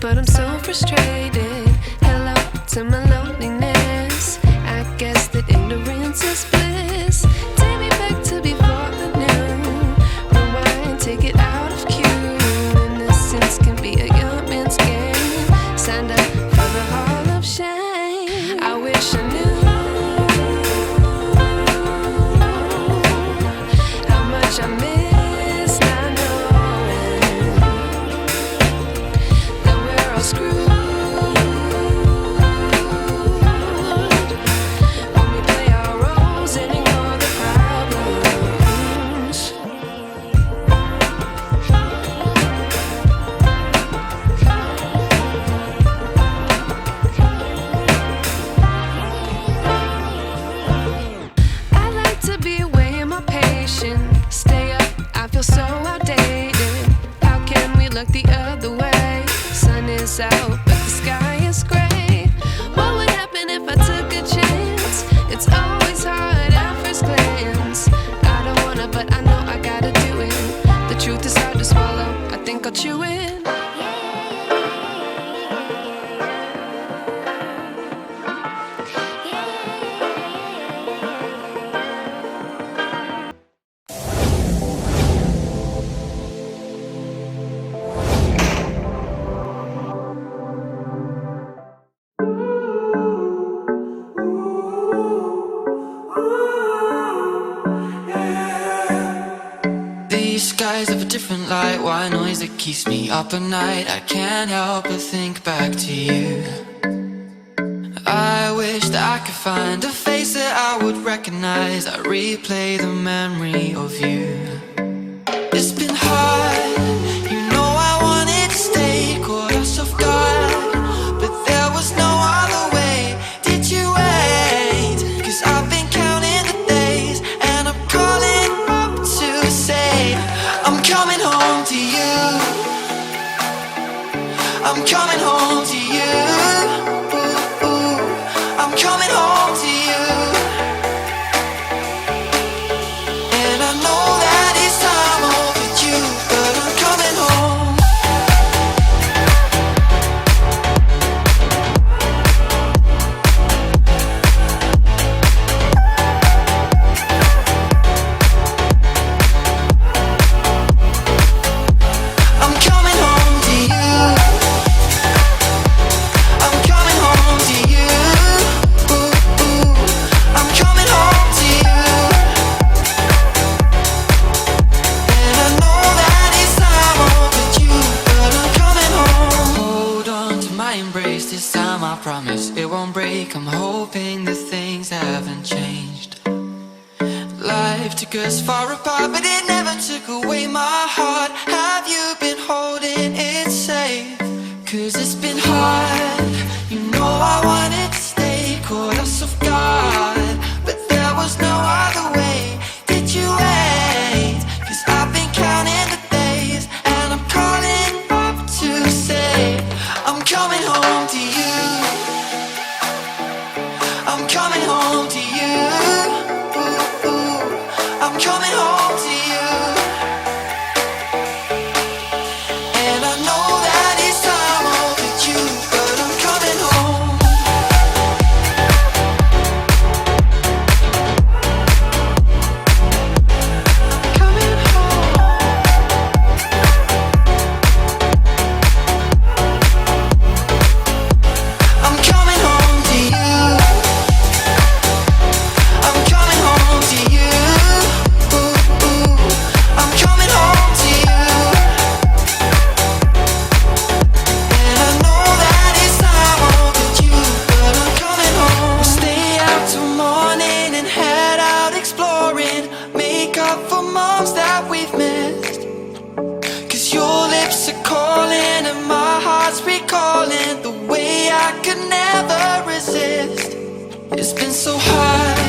But I'm so frustrated. Hello to my loneliness. I guess that ignorance is bliss. Take me back to before I knew. Rewind, take it out of cue. Innocence can be a young man's game. Signed up for the hall of shame. I wish I knew how much I miss not knowing that we're all screwed. When we play our roles and ignore the problems. I like to be away in my patience. Stay up, I feel so outdated. How can we look the other way? Sun is out, but the sky is gray. What would happen if I took a chance? It's always hard at first glance. I don't wanna, but I know I gotta do it. The truth is hard to swallow, I think I'll chew it. These skies have a different light, white noise that keeps me up at night. I can't help but think back to you. I wish that I could find a face that I would recognize. I replay the memory of you. It's been hard, you know I wanted to stay, caught us off guard, but there was no other way. Did you wait? 'Cause I've been counting the days, and I'm calling up to say I'm coming home to you. I'm coming home to you. Ooh, ooh. I'm coming home to you. And I know that it's time overdue, but I'm coming home. I'm coming home to you. I'm coming home to you. Ooh, ooh. I'm coming home to you. And I know that it's time overdue, but I'm coming home. Hold on to my embrace this time, I promise it won't break. I'm hoping that things haven't changed. Life took us far apart, but it never took away my heart. Have you been holding it safe? 'Cause it's been hard, you know I wanted to stay, caught us off guard, but there was no other way. Did you wait? 'Cause I've been counting the days, and I'm calling up to say I'm coming home to you. I'm coming home to you. Ooh, ooh. I'm coming home to you. And I know that it's time overdue. been so hard.